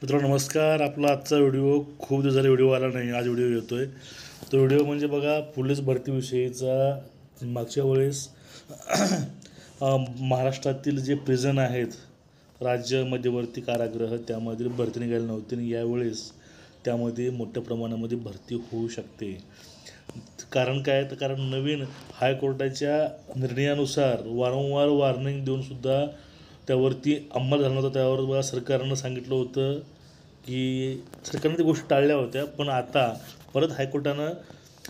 मित्रांनो नमस्कार. आपला आजचा व्हिडिओ खूप दिवस झाले व्हिडिओ आला नाही, आज व्हिडिओ येतोय. तो व्हिडिओ म्हणजे बघा पोलीस भरतीविषयीचा. मागच्या वेळेस महाराष्ट्रातील जे प्रिझन आहेत, राज्य मध्यवर्ती कारागृह, त्यामध्ये भरती निघाली नव्हती आणि यावेळेस त्यामध्ये मोठ्या प्रमाणामध्ये भरती होऊ शकते. कारण काय, तर कारण नवीन हायकोर्टाच्या निर्णयानुसार वारंवार वॉर्निंग देऊनसुद्धा त्यावरती अंमल झाला नव्हता. त्यावर बघा सरकारनं सांगितलं होतं की सरकारने त्या गोष्टी टाळल्या होत्या, पण आता परत हायकोर्टानं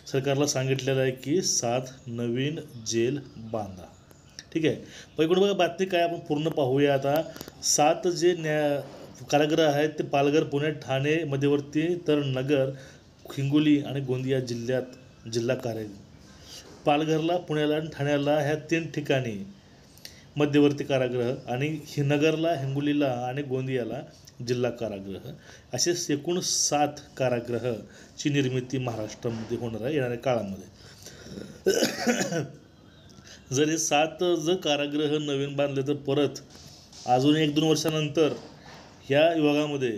सरकारला सांगितलेलं आहे की 7 नवीन जेल बांधा. ठीक आहे, पण इकडे बघा बातमी काय आपण पूर्ण पाहूया. आता 7 जे कारागृह आहेत ते पालघर, पुणे, ठाणे मध्यवर्ती, तर नगर, हिंगोली आणि गोंदिया जिल्ह्यात जिल्हा कारागृह. पालघरला, पुण्याला आणि ठाण्याला ह्या 3 ठिकाणी मध्यवर्ती कारागृह आणि नगरला, हिंगोलीला आणि गोंदियाला जिल्हा कारागृह, असे एकूण 7 कारागृहाची निर्मिती महाराष्ट्रामध्ये होणार आहे येणाऱ्या काळामध्ये. जर हे 7 कारागृह नवीन बांधले तर परत अजून 1-2 वर्षानंतर ह्या विभागामध्ये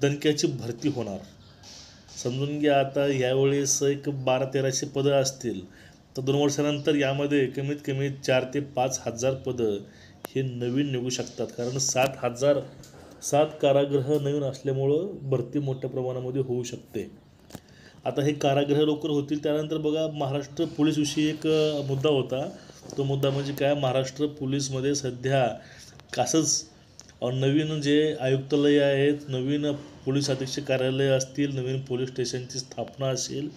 दणक्याची भरती होणार. समजून घ्या, आता यावेळेस एक 1200-1300 पदं असतील, तर 2 वर्षानंतर यामध्ये कमीत कमी 4,000 ते 5,000 पदं हे नवीन निघू शकतात. कारण 7 कारागृह नवीन असल्यामुळं भरती मोठ्या प्रमाणामध्ये होऊ शकते. आता हे कारागृह लवकर होतील. त्यानंतर बघा महाराष्ट्र पोलीसविषयी एक मुद्दा होता. तो मुद्दा म्हणजे काय, महाराष्ट्र पोलीसमध्ये सध्या असंच नवीन जे आयुक्तालय आहेत, नवीन पोलीस अधीक्षक कार्यालय असतील, नवीन पोलीस स्टेशनची स्थापना असेल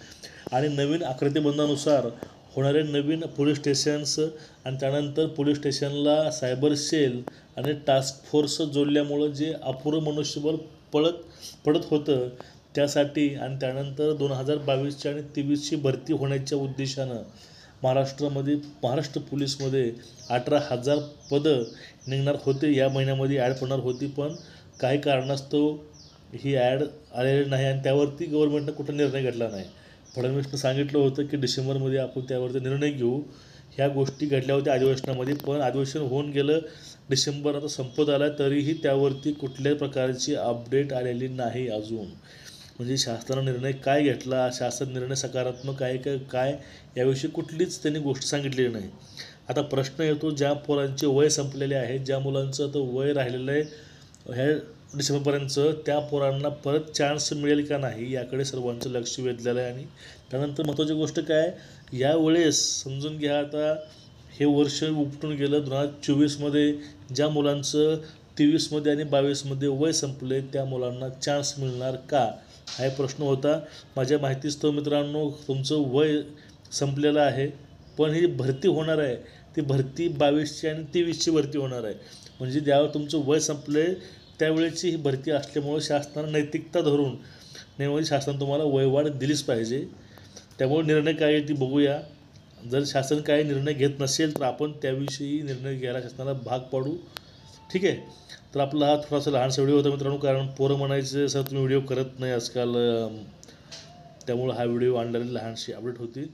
आणि नवीन आकृतीबंधानुसार होणारे नवीन पोलीस स्टेशन्स आणि त्यानंतर पोलीस स्टेशनला सायबर सेल आणि टास्क फोर्स जोडल्यामुळं जे अपुरं मनुष्यबळ पडत होतं त्यासाठी आणि त्यानंतर 2022 आणि 2023ची भरती होण्याच्या उद्देशानं महाराष्ट्र पोलीसमध्ये 18,000 पदं निघणार होते. या महिन्यामध्ये ॲड पडणार होती, पण काही कारणास्तव ही ॲड आलेली नाही आणि त्यावरती गव्हर्नमेंटनं कुठं निर्णय घेतला नाही. फडणवीसनं सांगितलं होतं की डिसेंबरमध्ये आपण त्यावरती निर्णय घेऊ. ह्या गोष्टी घडल्या होत्या अधिवेशनामध्ये, पण अधिवेशन होऊन गेलं, डिसेंबर आता संपत आला, तरीही त्यावरती कुठल्याही प्रकारची अपडेट आलेली नाही अजून. म्हणजे शासनानं निर्णय काय घेतला, शासन निर्णय सकारात्मक आहे काय याविषयी कुठलीच त्यांनी गोष्ट सांगितलेली नाही. आता प्रश्न येतो, ज्या पोरांचे वय संपलेले आहे, ज्या मुलांचं तर वय राहिलेलं आहे ह्या डिसेंबरपर्यंतचं, त्या पोरांना परत चान्स मिळेल का नाही याकडे सर्वांचं लक्ष वेधलेलं आहे. आणि त्यानंतर महत्त्वाची गोष्ट काय, यावेळेस समजून घ्या, आता हे वर्ष उपटून गेलं. 2024मध्ये ज्या मुलांचं 23मध्ये आणि 22मध्ये वय संपले त्या मुलांना चान्स मिळणार का, हा प्रश्न होता. माझ्या माहितीस्तव मित्रांनो, तुमचं वय संपलेलं आहे, पण ही भरती होणार आहे, ती भरती 22ची आणि 23ची भरती होणार आहे. म्हणजे ज्यावेळी तुमचं वय संपले त्यावेळेची ही भरती असल्यामुळं शासनानं नैतिकता धरून म्हणजे शासन तुम्हाला वयवाढ दिलीच पाहिजे. त्यामुळे निर्णय काय आहे ती बघूया. जर शासन काय निर्णय घेत नसेल तर आपण त्याविषयी निर्णय घ्यायला शासनाला भाग पाडू. ठीक आहे, तर आपला हा थोडासा लहानसा व्हिडिओ होता मित्रांनो, कारण पोरं म्हणायचे सर तुम्ही व्हिडिओ करत नाही आजकाल, त्यामुळं हा व्हिडिओ आणलेली लहानशी अपडेट होती.